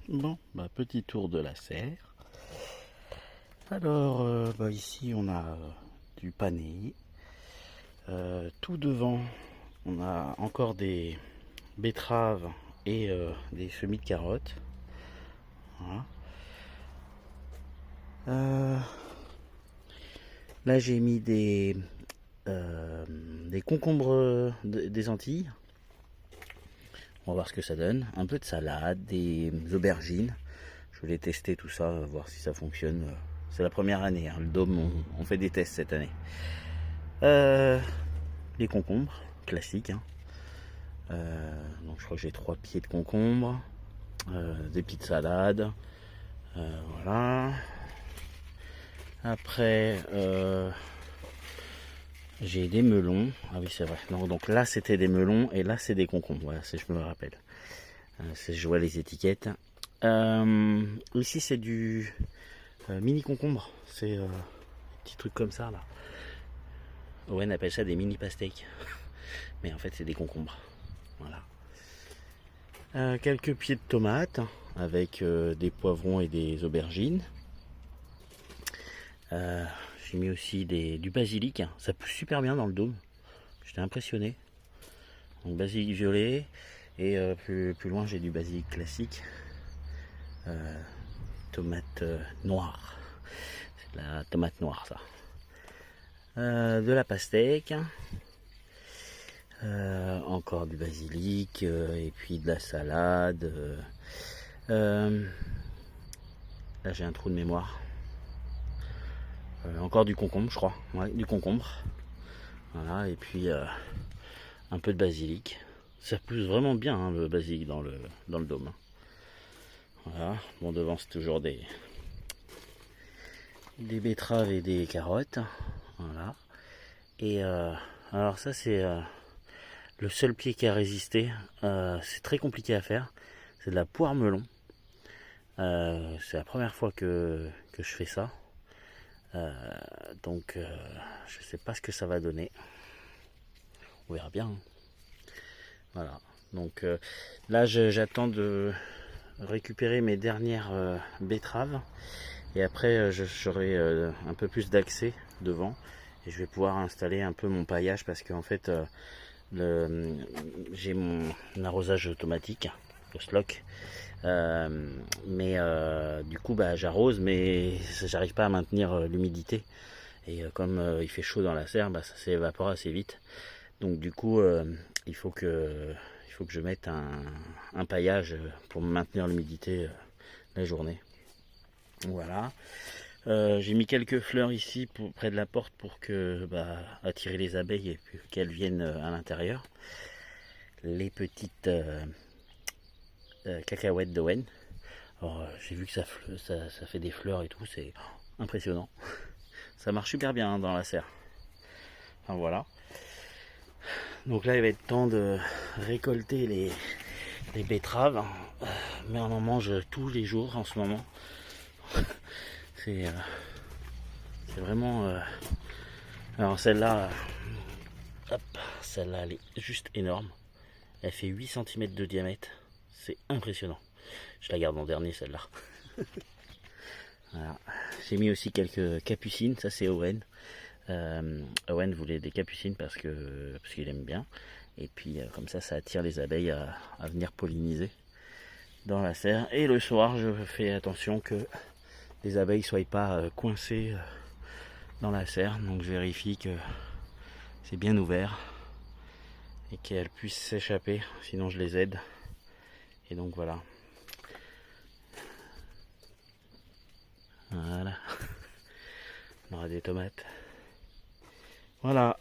Bon, petit tour de la serre. Alors, ici on a du panais. Tout devant, on a encore des betteraves et des semis de carottes. Voilà. Là, j'ai mis des concombres des Antilles. On va voir ce que ça donne. Un peu de salade, des aubergines. Je voulais tester tout ça, voir si ça fonctionne. C'est la première année, hein. Le dôme, on fait des tests cette année. Les concombres, classiques. Hein. Donc je crois que j'ai 3 pieds de concombres. Des petites salades. Voilà. Après, j'ai des melons. Ah oui, c'est vrai. Non, donc là, c'était des melons et là, c'est des concombres. Voilà, je me rappelle. Je vois les étiquettes. Ici, c'est du mini concombre. C'est des petits trucs comme ça, là. Owen appelle ça des mini pastèques. Mais en fait, c'est des concombres. Voilà. Quelques pieds de tomates avec des poivrons et des aubergines. J'ai mis aussi du basilic. Ça pousse super bien dans le dôme. J'étais impressionné. Donc basilic violet. Et plus loin, j'ai du basilic classique. Tomate noire. C'est de la tomate noire, ça. De la pastèque. Encore du basilic. Et puis de la salade. Là, j'ai un trou de mémoire. Encore du concombre, je crois. Ouais, du concombre. Voilà, et puis un peu de basilic. Ça pousse vraiment bien, hein, le basilic dans le dôme. Voilà. Bon, devant, c'est toujours des betteraves et des carottes. Voilà. Et alors ça, c'est le seul pied qui a résisté. C'est très compliqué à faire. C'est de la poire melon. C'est la première fois que je fais ça. Donc je sais pas ce que ça va donner. On verra bien. Hein. Voilà. Donc là, j'attends de récupérer mes dernières betteraves. Et après, j'aurai un peu plus d'accès devant. Et je vais pouvoir installer un peu mon paillage parce qu'en fait, j'ai mon arrosage automatique, le Slock. Mais du coup, j'arrose, mais j'arrive pas à maintenir l'humidité. Et comme il fait chaud dans la serre, ça s'évapore assez vite. Donc du coup, il faut que je mette un paillage pour maintenir l'humidité la journée. Voilà. J'ai mis quelques fleurs ici près de la porte pour que attirer les abeilles et qu'elles viennent à l'intérieur. Les petites cacahuètes d'Owen. Alors j'ai vu que ça fait des fleurs et tout, c'est impressionnant. Ça marche super bien dans la serre. Enfin voilà. Donc là il va être temps de récolter les betteraves. Mais on en mange tous les jours en ce moment. C'est vraiment... Alors celle-là, celle-là elle est juste énorme. Elle fait 8 cm de diamètre. C'est impressionnant. Je la garde en dernier celle-là. Voilà. J'ai mis aussi quelques capucines. Ça c'est Owen. Owen voulait des capucines parce qu'il aime bien. Et puis comme ça attire les abeilles à venir polliniser dans la serre. Et le soir je fais attention que les abeilles ne soient pas coincées dans la serre. Donc je vérifie que c'est bien ouvert et qu'elles puissent s'échapper. Sinon je les aide. Et donc voilà. Voilà. On aura des tomates. Voilà.